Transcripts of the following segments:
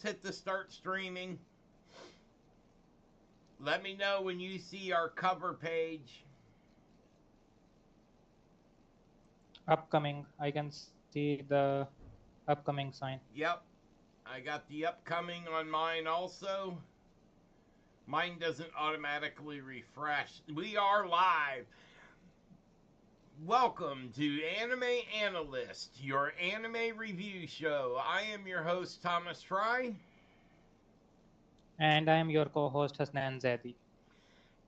hit the start streaming. Let me know when you see our cover page. Upcoming. I can see the upcoming sign. Yep, I got the upcoming on mine also. Mine doesn't automatically refresh. We are live. Welcome to Anime Analyst, your anime review show. I am your host, Thomas Fry. And I am your co-host Hasnan Zaidi.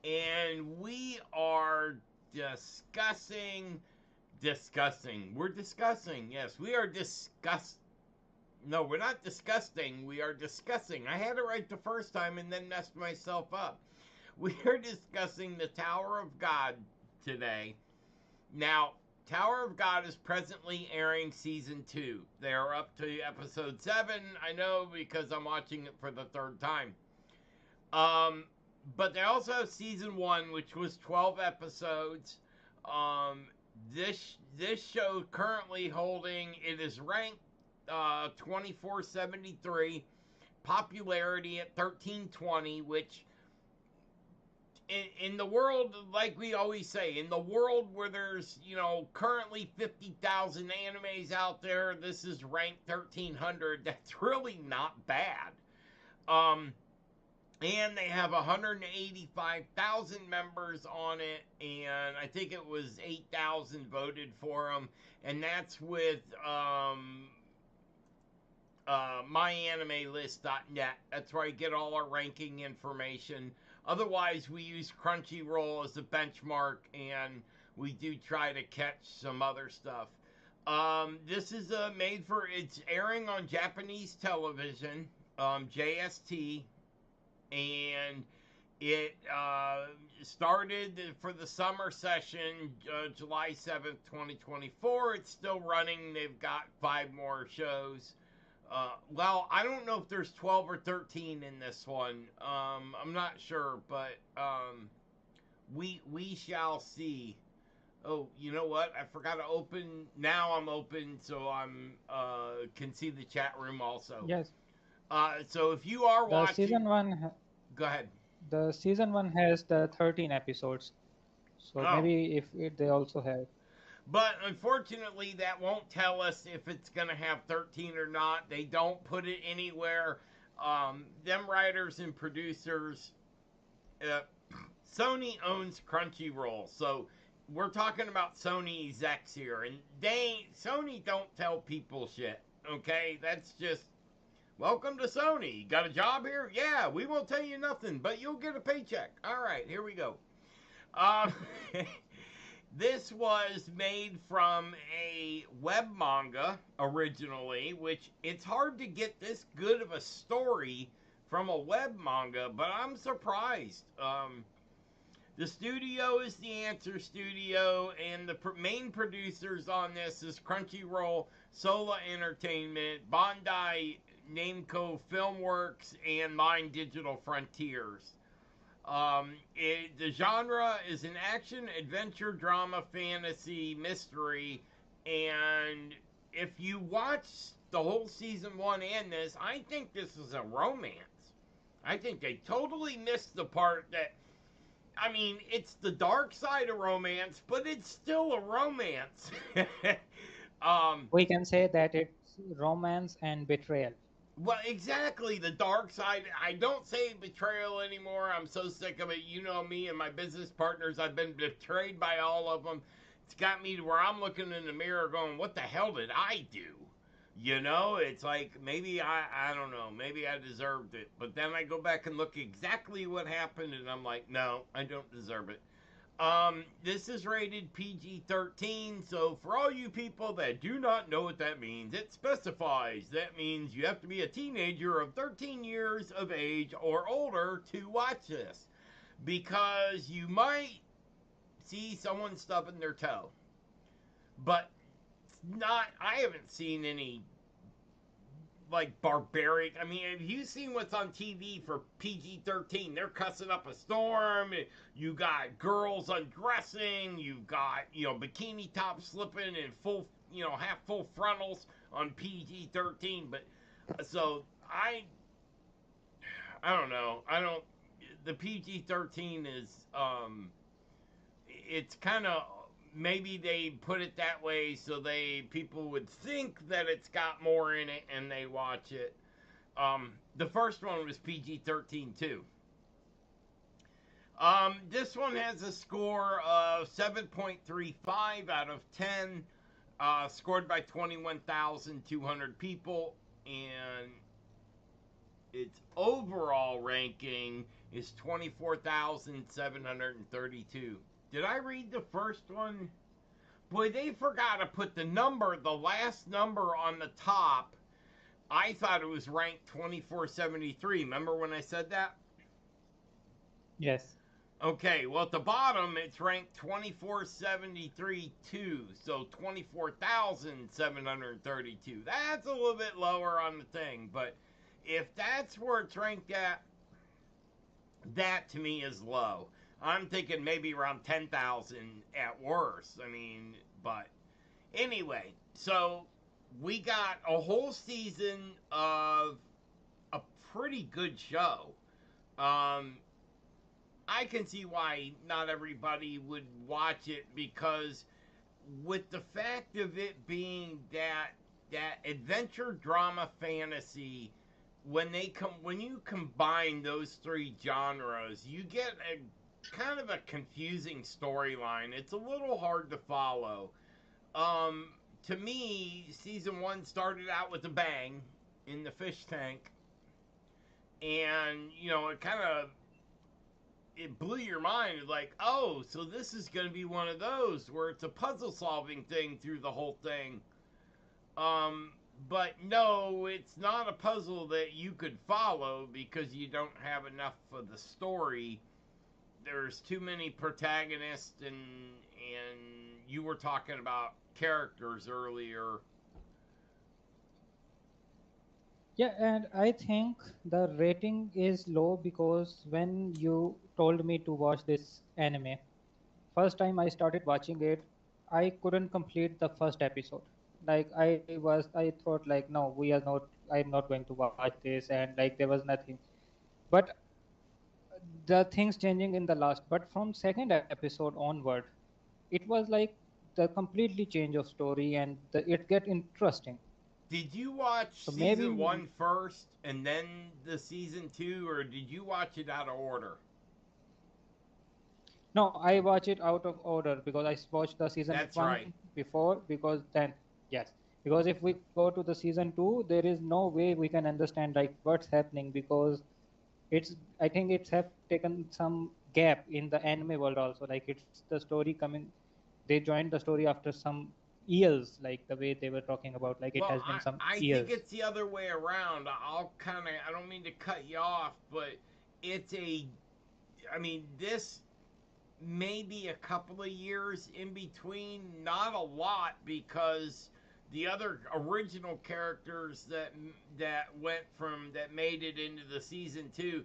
And we are discussing. Yes, we are discuss. No, we're not disgusting. We are discussing. I had it right the first time and then messed myself up. We are discussing the Tower of God today. Now, Tower of God is presently airing season 2. They are up to episode 7. I know because I'm watching it for the third time. But they also have season 1, which was 12 episodes. This show currently holding, it is ranked 2473, popularity at 1320, which in the world, like we always say, in the world where there's, currently 50,000 animes out there, this is ranked 1300. That's really not bad. And they have 185,000 members on it, and I think it was 8,000 voted for them, and that's with myanimelist.net. That's where I get all our ranking information. Otherwise, we use Crunchyroll as a benchmark, and we do try to catch some other stuff. This is it's airing on Japanese television, JST, and it started for the summer session July 7th, 2024. It's still running. They've got 5 more shows. Well, I don't know if there's 12 or 13 in this one. I'm not sure, but we shall see. Oh, you know what? I forgot to open. Now I'm open, so I'm can see the chat room also. Yes. So if you are The watching, season one. go ahead. The season one has the 13 episodes. So Oh, maybe if they also have. but unfortunately, that won't tell us if it's going to have 13 or not. They don't put it anywhere. Them writers and producers, uh, Sony owns Crunchyroll, so we're talking about Sony execs here, and Sony don't tell people shit. Okay, that's just welcome to Sony. Got a job here? Yeah, we won't tell you nothing, but you'll get a paycheck. All right, here we go. Um, This was made from a web manga originally, which it's hard to get this good of a story from a web manga, but I'm surprised. The studio is the Answer Studio, and the main producers on this is Crunchyroll, Sola Entertainment, Bandai Namco Filmworks, and Mind Digital Frontiers. The genre is an action, adventure, drama, fantasy, mystery, and if you watch the whole season 1 and this, I think this is a romance. I think they totally missed the part that, I mean, it's the dark side of romance, but it's still a romance. um, We can say that it's romance and betrayal. Well, exactly. The dark side. I don't say betrayal anymore. I'm so sick of it. You know me and my business partners. I've been betrayed by all of them. It's got me to where I'm looking in the mirror going, what the hell did I do? It's like maybe I don't know. Maybe I deserved it. But then I go back and look exactly what happened and I'm like, no, I don't deserve it. This is rated PG-13, so for all you people that do not know what that means, it specifies that means you have to be a teenager of 13 years of age or older to watch this, because you might see someone stubbing their toe, but I haven't seen any like barbaric. I mean, have you seen what's on TV for PG-13? They're cussing up a storm. You got girls undressing. You got, bikini tops slipping and full, half full frontals on PG-13. But so I don't know. I don't. The PG-13 is it's kind of, maybe they put it that way so they people would think that it's got more in it and they watch it. The first one was PG-13 too. This one has a score of 7.35 out of 10, scored by 21,200 people, and its overall ranking is 24,732. Did I read the first one? Boy, they forgot to put the last number on the top. I thought it was ranked 2473. Remember when I said that? Yes. Okay, well, at the bottom, it's ranked 2473 2, so 24,732. That's a little bit lower on the thing, but if that's where it's ranked at, that to me is low. I'm thinking maybe around 10,000 at worst. I mean, but anyway, so we got a whole season of a pretty good show. Um, I can see why not everybody would watch it, because with the fact of it being that adventure drama fantasy, when you combine those three genres, you get a kind of a confusing storyline. It's a little hard to follow. Um, to me, season one started out with a bang in the fish tank, and it kind of, it blew your mind. Like, oh, so this is going to be one of those where it's a puzzle solving thing through the whole thing. Um, but no, it's not a puzzle that you could follow because you don't have enough of the story. There's too many protagonists, and you were talking about characters earlier. Yeah, and I think the rating is low because when you told me to watch this anime, first time I started watching it, I couldn't complete the first episode. Like I thought like no, we are not. I'm not going to watch this, and like there was nothing. But the things changing in the last. But from second episode onward, it was like the completely change of story, and it get interesting. Did you watch So season maybe one first and then the season two, or did you watch it out of order? no, I watch it out of order because I watched the season That's one right. before. Because then, yes, because if we go to the season two, there is no way we can understand like what's happening because it's. I think it's have taken some gap in the anime world also. Like it's the story coming. They joined the story after some years, like the way they were talking about. Like it Well, has been some I think years. it's the other way around. I don't mean to cut you off, but it's I mean, this may be a couple of years in between, not a lot, because the other original characters that made it into the season two,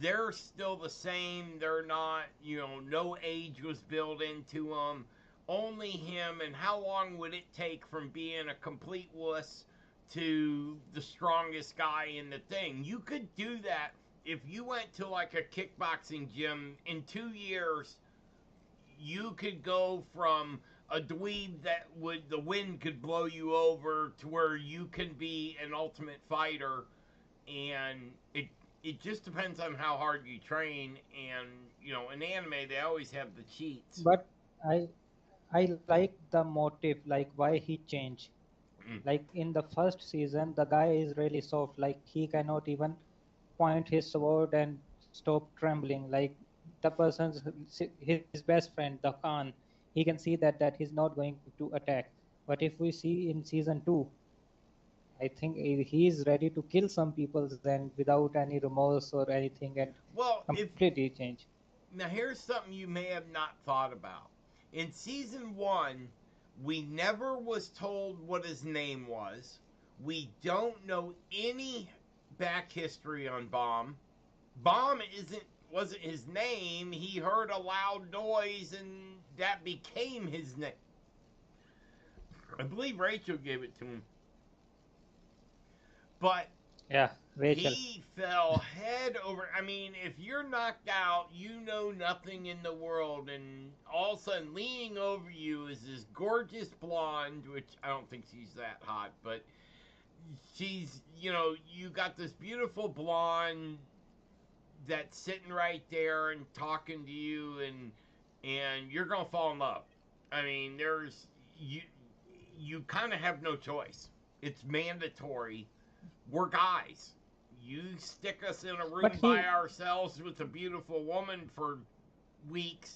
they're still the same. They're not, no age was built into them. Only him. And how long would it take from being a complete wuss to the strongest guy in the thing? You could do that if you went to like a kickboxing gym in 2 years. You could go from a dweeb that would the wind could blow you over to where you can be an ultimate fighter, and it just depends on how hard you train. And in anime they always have the cheats. But I I like the motive, like why he changed. Mm. Like in the first season, the guy is really soft. Like he cannot even point his sword and stop trembling. Like the person's his best friend, the Khan, he can see that he's not going to attack. But if we see in season two, I think he is ready to kill some people and without any remorse or anything, and Well, if completely change. now here's something you may have not thought about. In season one, we never was told what his name was. We don't know any back history on Bomb wasn't his name. He heard a loud noise and that became his name. I believe Rachel gave it to him. But Yeah. Rachel. He fell head over. I mean, if you're knocked out, you know nothing in the world, and all of a sudden, leaning over you is this gorgeous blonde, which I don't think she's that hot, but she's, you got this beautiful blonde that's sitting right there and talking to you, and you're gonna fall in love. I mean, you kind of have no choice. It's mandatory. We're guys. You stick us in a But room by he, ourselves with a beautiful woman for weeks.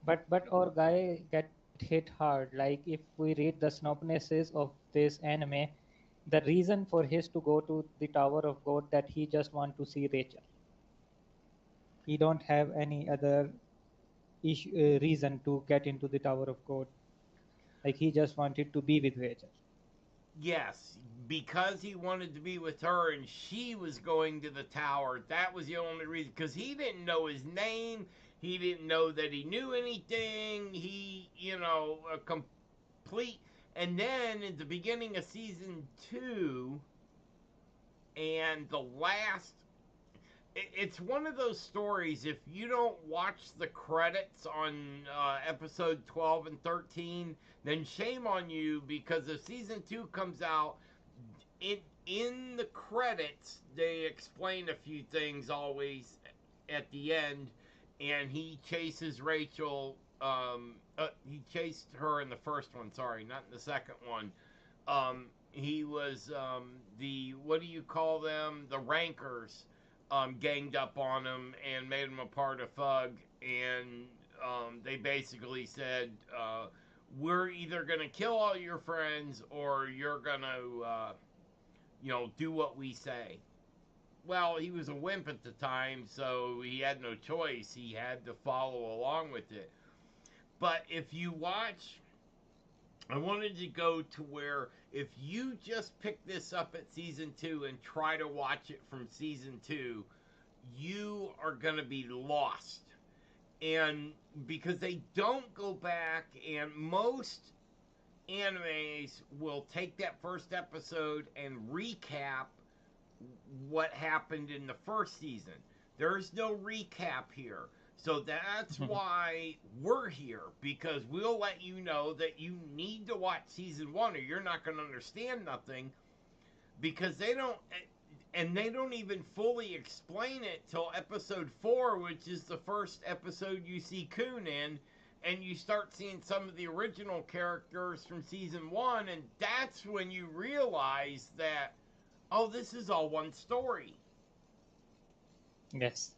but our guy get hit hard. Like if we read the synopsis of this anime, the reason for his to go to the Tower of God that he just want to see Rachel. He don't have any other reason to get into the Tower of God. Like he just wanted to be with Rachel. Yes, because he wanted to be with her and she was going to the tower. That was the only reason. Because he didn't know his name. He didn't know that he knew anything. A complete. And then at the beginning of season 2, and the last, it's one of those stories. If you don't watch the credits on episode 12 and 13, then shame on you, because if season 2 comes out, in the credits they explain a few things always at the end, and he chases Rachel. He chased her in the first one. Sorry, not in the second one. He was the, what do you call them? The rankers ganged up on him and made him a part of Thug, and they basically said, "We're either gonna kill all your friends, or you're gonna, do what we say." Well, he was a wimp at the time, so he had no choice. He had to follow along with it. But if you watch, I wanted to go to where if you just pick this up at season 2 and try to watch it from season 2, you are going to be lost. And because they don't go back, and most animes will take that first episode and recap what happened in the first season. There's no recap here. So that's why we're here, because we'll let you know that you need to watch season 1 or you're not going to understand nothing, because they don't even fully explain it till episode 4, which is the first episode you see Kun in, and you start seeing some of the original characters from season 1, and that's when you realize that, oh, this is all one story. Yes.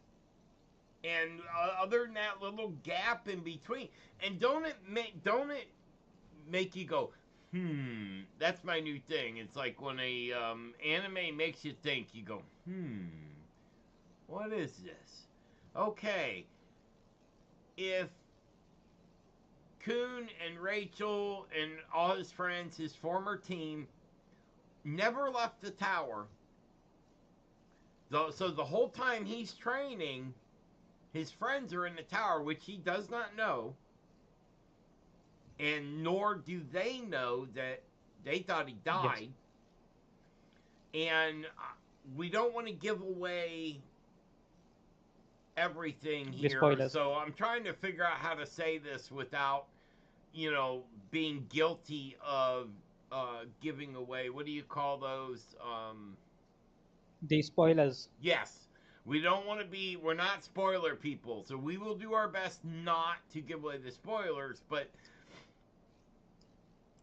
And other than that little gap in between, and don't it make you go, that's my new thing. It's like when a anime makes you think, you go, what is this? Okay, if Kun and Rachel and all his friends, his former team, never left the tower, so the whole time he's training, his friends are in the tower, which he does not know, and nor do they know that they thought he died. Yes. And we don't want to give away everything here, so I'm trying to figure out how to say this without, being guilty of giving away. What do you call those? The spoilers. Yes. We're not spoiler people, so we will do our best not to give away the spoilers, but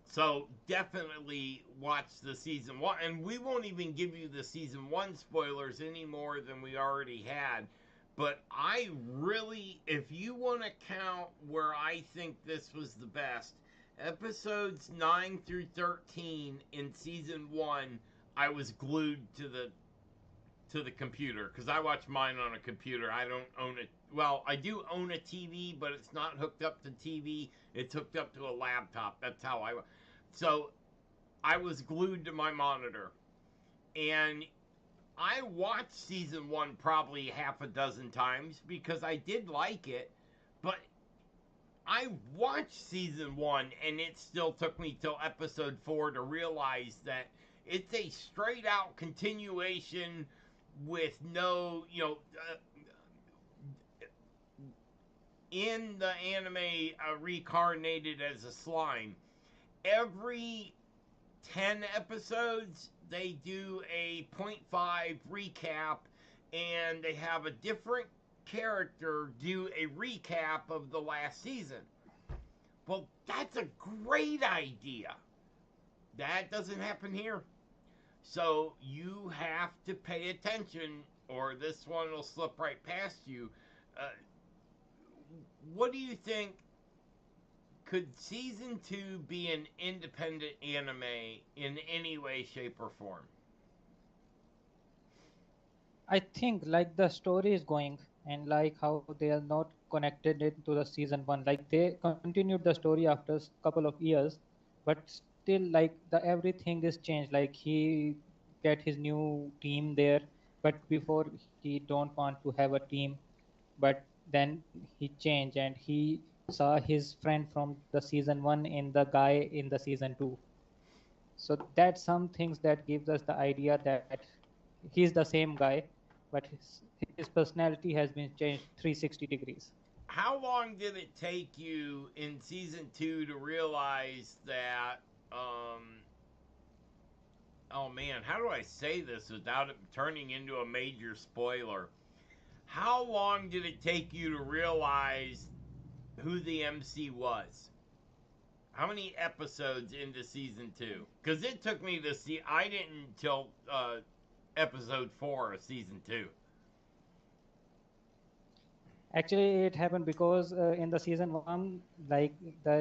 so definitely watch the season 1, and we won't even give you the season 1 spoilers any more than we already had, but I really, if you want to count where I think this was the best, episodes 9 through 13 in season 1, I was glued to the computer, because I watch mine on a computer. I don't own it. Well, I do own a TV, but it's not hooked up to TV. It's hooked up to a laptop. That's how so I was glued to my monitor. And I watched season 1 probably half a dozen times because I did like it, but I watched season 1 and it still took me till episode 4 to realize that It's a straight out continuation with no, in the anime reincarnated as a slime. Every 10 episodes, they do a point 0.5 recap, and they have a different character do a recap of the last season. Well, that's a great idea. That doesn't happen here. So you have to pay attention, or this one will slip right past you. Uh, what do you think? Could season two be an independent anime in any way, shape, or form? I think like the story is going and like how they are not connected it to the season one. Like they continued the story after couple of years, but still like the everything is changed. Like he get his new team there, but before he don't want to have a team, but then he changed and he saw his friend from the season one in the guy in the season two. So that's some things that gives us the idea that he's the same guy, but his personality has been changed 360 degrees. How long did it take you in season two to realize that? Um, oh man, how do I say this without it turning into a major spoiler? How long did it take you to realize who the MC was? How many episodes into season two? Because it took me to see. I didn't until episode 4 of season two. Actually, it happened because in the season one, like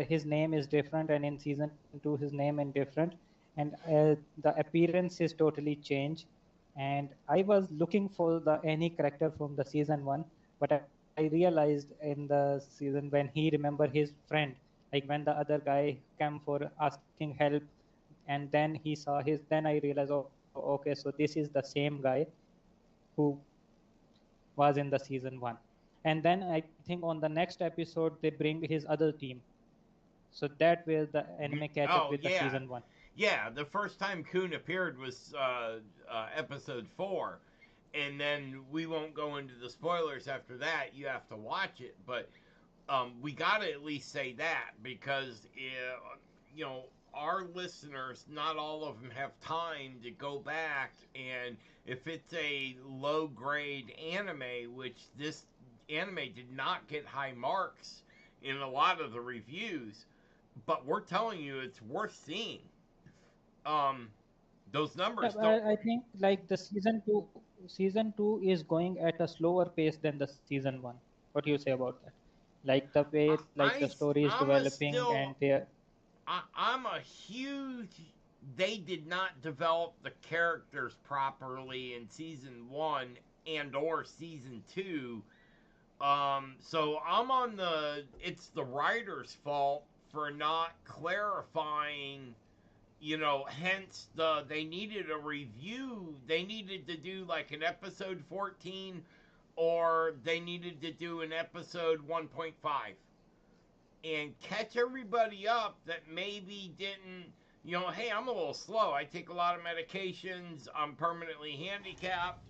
his name is different, and in season two, his name is different, and the appearance is totally changed. And I was looking for the any character from the season one, but I realized in the season when he remember his friend, like when the other guy came for asking help, and then he saw his. Then I realized, oh, okay, so this is the same guy who was in the season one. And then I think on the next episode they bring his other team. So that where the anime catch up with Oh the yeah, season one. yeah. The first time Coon appeared was episode 4, and then we won't go into the spoilers after that. You have to watch it, but we got to at least say that because our listeners, not all of them have time to go back, and if it's a low grade anime, which this anime did not get high marks in a lot of the reviews, but we're telling you it's worth seeing. Um, those Yeah, numbers don't. I think like the season two is going at a slower pace than the season one. What do you say about that? Like the way like the story is I'm a developing still and they I'm a huge. They did not develop the characters properly in season one and or season two. So I'm on the. It's the writer's fault for not clarifying. Hence they needed a review. They needed to do like an episode 14, or they needed to do an episode 1.5 and catch everybody up that maybe didn't, hey, I'm a little slow. I take a lot of medications. I'm permanently handicapped.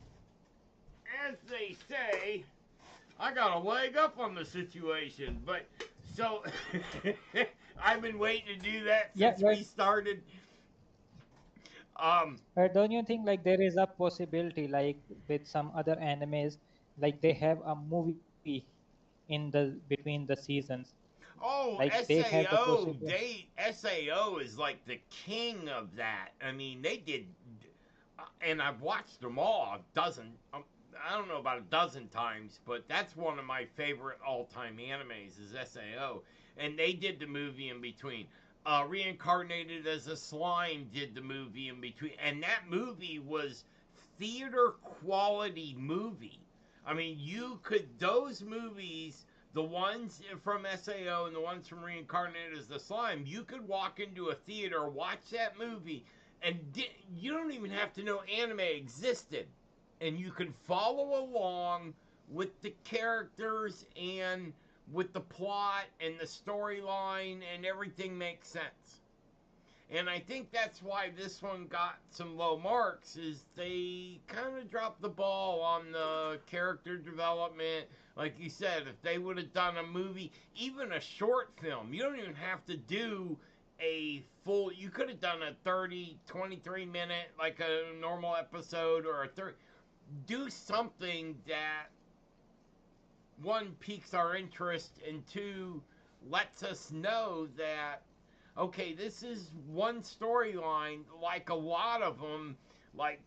As they say, I got a leg up on the situation. But so I've been waiting to do that yeah, since we started. Um, but don't you think like there is a possibility like with some other animes like they have a movie in the between the seasons, oh, like they have the SAO, possibility. SAO is like the king of that. I mean, they did, and I've watched them all a dozen. I don't know about a dozen times, but that's one of my favorite all-time animes is SAO, and they did the movie in between. Reincarnated as a Slime did the movie in between, and that movie was theater quality movie. I mean, you could those movies, the ones from SAO and the ones from Reincarnated as the Slime, you could walk into a theater, watch that movie, and you don't even have to know anime existed, and you can follow along with the characters and with the plot and the storyline, and everything makes sense. And I think that's why this one got some low marks, is they kind of dropped the ball on the character development. Like you said, if they would have done a movie, even a short film, you don't even have to do a full, you could have done a 30, 23 minute, like a normal episode, or a 30, do something that, one, piques our interest, and two, lets us know that, okay, this is one storyline, like a lot of them, like,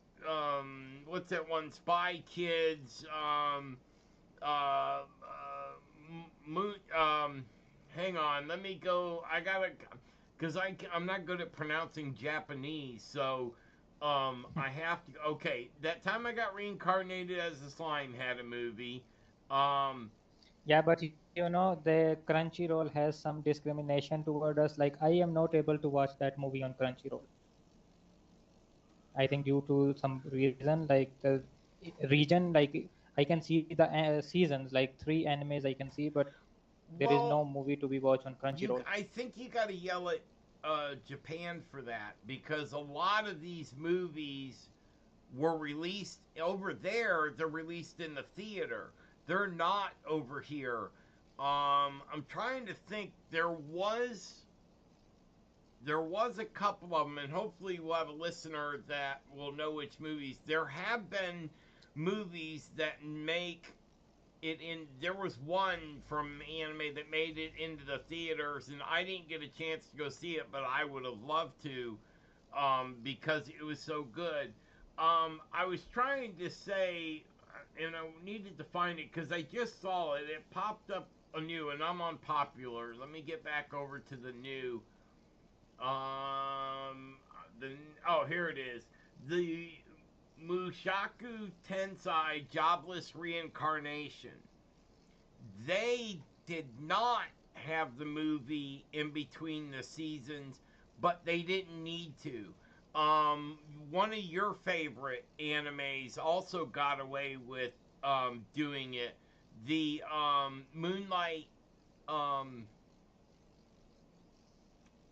what's that one, Spy Kids, uh, Moon, hang on, let me go, I gotta, because I'm not good at pronouncing Japanese, so, I have to, okay, That Time I Got Reincarnated as a Slime had a movie, um, Yeah, but the Crunchyroll has some discrimination toward us. Like, I am not able to watch that movie on Crunchyroll. I think due to some reason, like the region, like I can see the seasons, like three animes I can see, but there is no well, movie to be watched on Crunchyroll. I think you got to yell at Japan for that, because a lot of these movies were released over there. They're released in the theater. They're not over here. I'm trying to think. There was a couple of them, and hopefully we'll have a listener that will know which movies. There have been movies that make it in. There was one from anime that made it into the theaters, and I didn't get a chance to go see it, but I would have loved to, because it was so good. I was trying to say, and I needed to find it because I just saw it. It popped up anew, and I'm on popular. Let me get back over to the new. The Oh, here it is. The Mushaku Tensei Jobless Reincarnation. They did not have the movie in between the seasons, but they didn't need to. One of your favorite animes also got away with doing it. The Moonlight, um,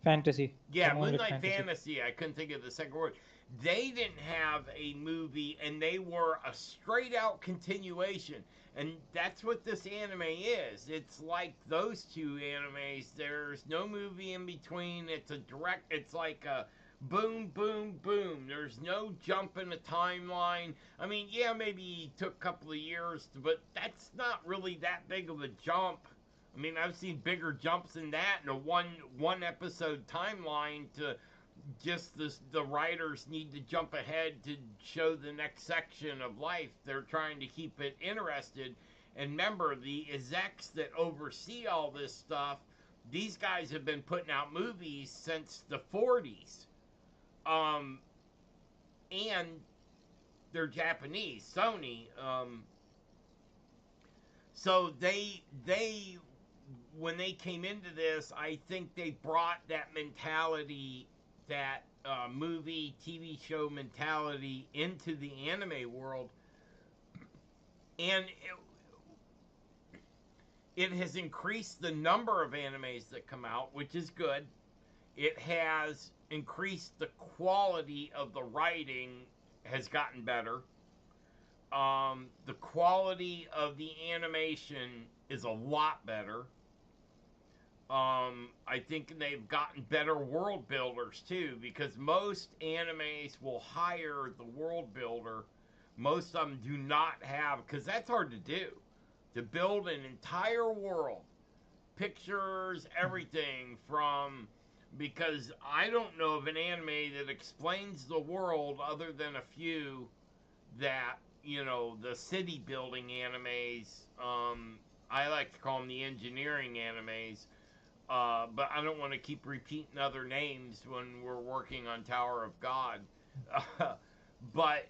Fantasy, the yeah, Moonlit Moonlight Fantasy. Fantasy. I couldn't think of the second word. They didn't have a movie, and they were a straight out continuation. And that's what this anime is. It's like those two animes. There's no movie in between. It's a direct, it's like a boom, boom, boom. There's no jump in the timeline. I mean, yeah, maybe it took a couple of years, but that's not really that big of a jump. I mean, I've seen bigger jumps than that in a one episode timeline. To just the writers need to jump ahead to show the next section of life. They're trying to keep it interested. And remember, the execs that oversee all this stuff, these guys have been putting out movies since the 40s. Um, and they're Japanese, Sony. So they when they came into this, I think they brought that mentality, that movie, TV show mentality into the anime world, and it has increased the number of animes that come out, which is good. It has increased the quality of the writing, has gotten better. The quality of the animation is a lot better. I think they've gotten better world builders too, because most animes will hire the world builder. Most of them do not have, because that's hard to do, to build an entire world, pictures, everything from. Because I don't know of an anime that explains the world other than a few that, the city building animes. I like to call them the engineering animes, but I don't want to keep repeating other names when we're working on Tower of God. But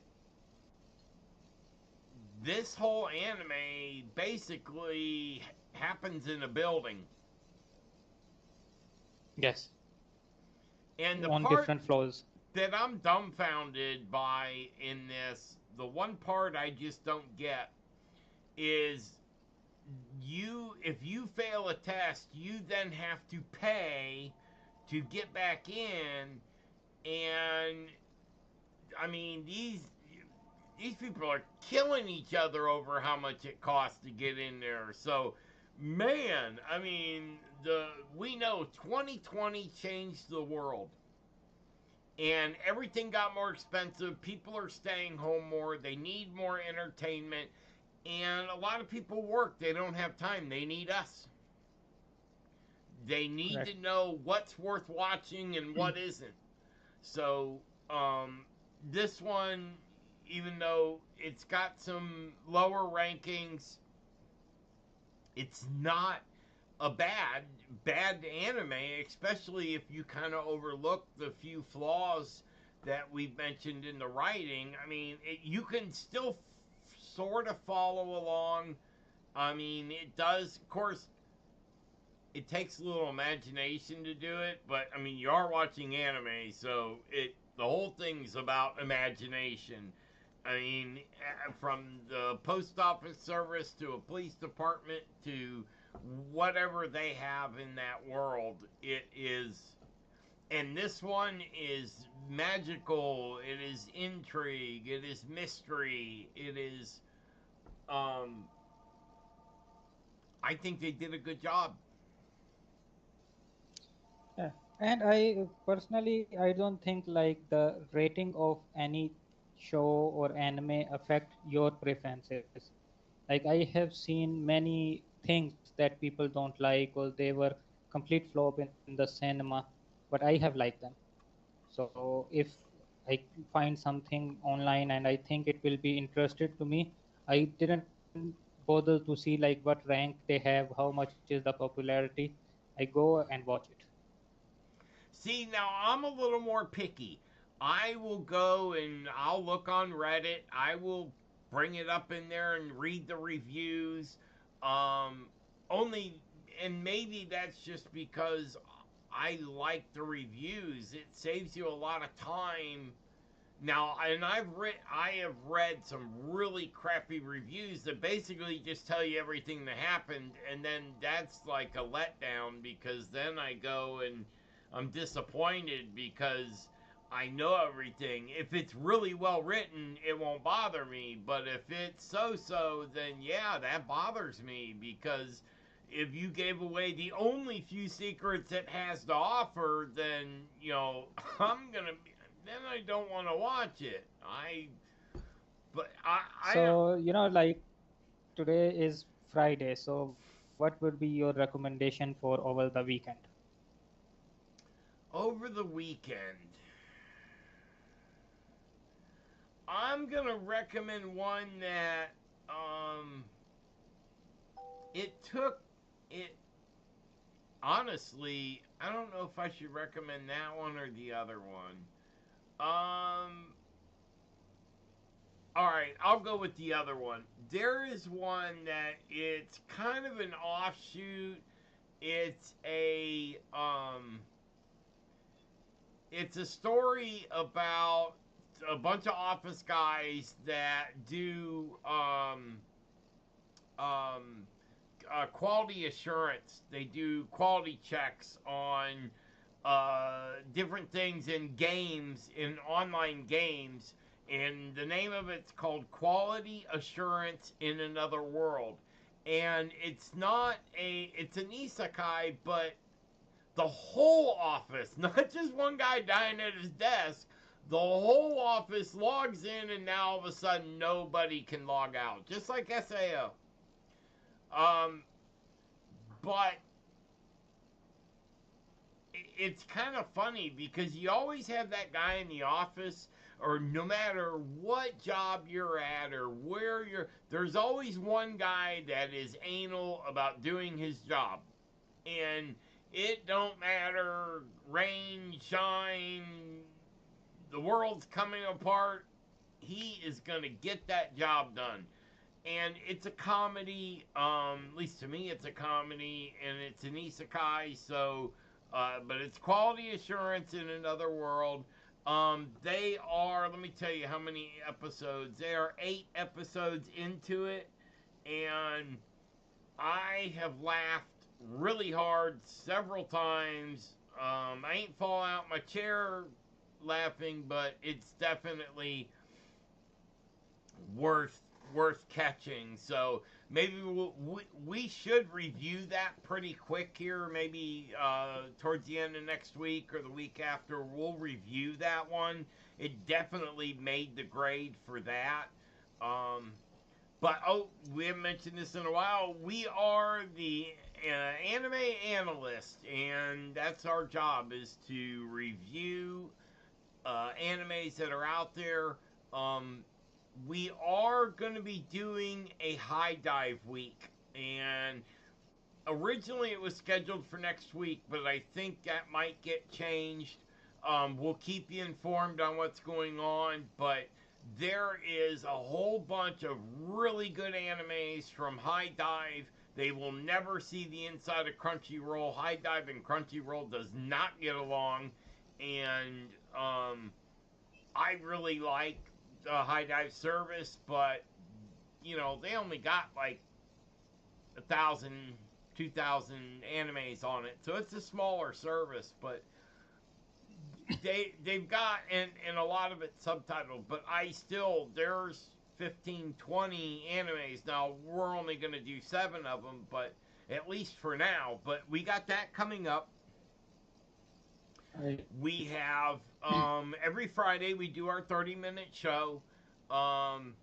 this whole anime basically happens in a building. Yes, And the on part different floors. that I'm dumbfounded by in this, the one part I just don't get, is if you fail a test, you then have to pay to get back in, And I mean, these people are killing each other over how much it costs to get in there. So, man, I mean, the we know 2020 changed the world, and everything got more expensive. People are staying home more. They need more entertainment, and a lot of people work. They don't have time. They need us. They need to Correct. know what's worth watching and what isn't. So, um, this one, even though it's got some lower rankings, it's not a bad anime, especially if you kind of overlook the few flaws that we've mentioned in the writing. I mean, you can still sort of follow along. I mean, it does, of course, it takes a little imagination to do it, but I mean, you are watching anime, so the whole thing's about imagination. I mean, from the post office service to a police department to whatever they have in that world, it is. And this one is magical. It is intrigue. It is mystery. It is. Um, I think they did a good job. Yeah. And I personally, I don't think like the rating of any show or anime affect your preferences. Like I have seen many things that people don't like or they were complete flop in the cinema, but I have liked them. So if I find something online and I think it will be interested to me, I didn't bother to see like what rank they have, how much is the popularity. I go and watch it. See, now I'm a little more picky. I will go and I'll look on Reddit. I will bring it up in there and read the reviews. Um, only, and maybe that's just because I like the reviews. It saves you a lot of time. Now, and I have read some really crappy reviews that basically just tell you everything that happened, and then that's like a letdown because then I go and I'm disappointed because I know everything. If it's really well written, it won't bother me, but if it's so, then yeah, that bothers me because if you gave away the only few secrets it has to offer, then I'm gonna be, then I don't want to watch it. But I don't. So, like today is Friday. So, what would be your recommendation for over the weekend? Over the weekend, I'm gonna recommend one that it took it. Honestly, I don't know if I should recommend that one or the other one. Um, all right, I'll go with the other one. There is one that it's kind of an offshoot. It's it's a story about a bunch of office guys that do um, quality assurance. They do quality checks on different things in games, in online games, and the name of it's called Quality Assurance in Another World. And it's an isekai, but the whole office, not just one guy dying at his desk, the whole office logs in, and now all of a sudden nobody can log out, just like SAO. Um, but it's kind of funny because you always have that guy in the office, or no matter what job you're at or where there's always one guy that is anal about doing his job. And it don't matter rain, shine, the world's coming apart. He is going to get that job done. And it's a comedy. At least to me, it's a comedy, and it's an isekai. So, but it's quality assurance in another world. They are. Let me tell you how many episodes. They are 8 episodes into it, and I have laughed really hard several times. I ain't falling out my chair laughing, but it's definitely worth catching. So maybe we should review that pretty quick here. Maybe towards the end of next week or the week after, we'll review that one. It definitely made the grade for that. Um, but we haven't mentioned this in a while. We are the anime analyst, and that's our job, is to review animes that are out there. Um, we are going to be doing a high dive week, and originally it was scheduled for next week, but I think that might get changed. We'll keep you informed on what's going on, but there is a whole bunch of really good animes from High Dive. They will never see the inside of Crunchyroll. High Dive and Crunchyroll does not get along, and I really like the High Dive service, but you know they only got like 1,000, 2,000 animes on it, so it's a smaller service. But they've got and a lot of it subtitled. But there's 15, 20 animes now. We're only going to do 7 of them, but at least for now. But we got that coming up. Right. We have every Friday we do our 30-minute show, and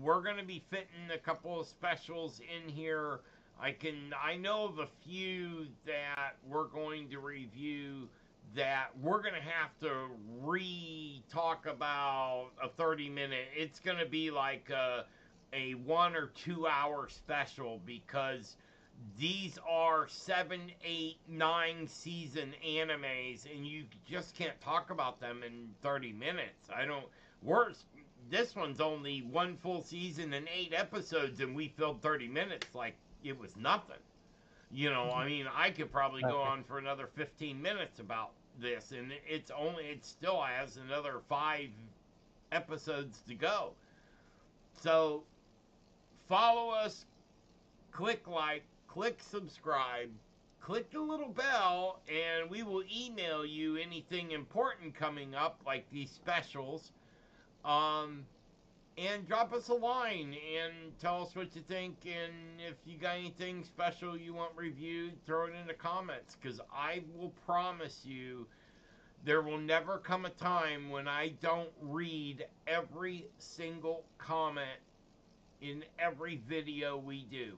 we're going to be fitting a couple of specials in here. I know of a few that we're going to review that we're going to have to re-talk about a 30-minute. It's going to be like a 1 or 2 hour special, because these are 7, 8, 9 season animes, and you just can't talk about them in 30 minutes. This one's only 1 full season and 8 episodes, and we filled 30 minutes like it was nothing. You know, I mean, I could probably go Okay. on for another 15 minutes about this, and it still has another 5 episodes to go. So follow us, click like, click subscribe, click the little bell, and we will email you anything important coming up, like these specials. Um, and drop us a line and tell us what you think. And if you got anything special you want reviewed, throw it in the comments, because I will promise you there will never come a time when I don't read every single comment in every video we do.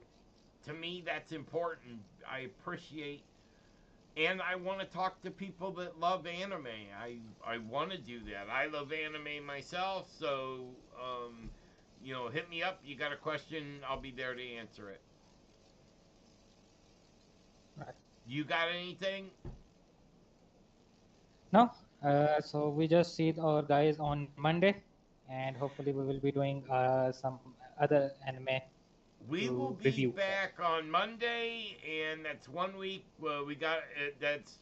To me, that's important. I appreciate, and I want to talk to people that love anime. I want to do that. I love anime myself, so hit me up. You got a question, I'll be there to answer it. Right. You got anything? No, so we just see our guys on Monday, and hopefully we will be doing some other anime We will to be review. back on Monday, and that's 1 week. We got that's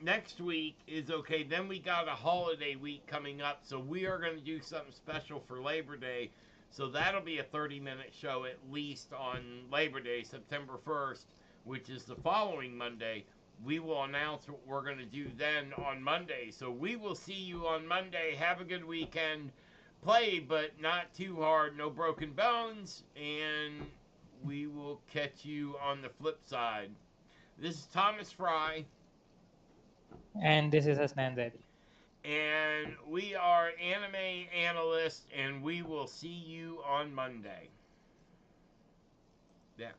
next week is okay. Then we got a holiday week coming up, so we are going to do something special for Labor Day. So that'll be a 30-minute show at least on Labor Day, September 1st, which is the following Monday. We will announce what we're going to do then on Monday. So we will see you on Monday. Have a good weekend. Play, but not too hard. No broken bones. And we will catch you on the flip side. This is Thomas Fry, And this is Hasnan Zaidi. and we are Anime Analyst, and we will see you on Monday. Yeah.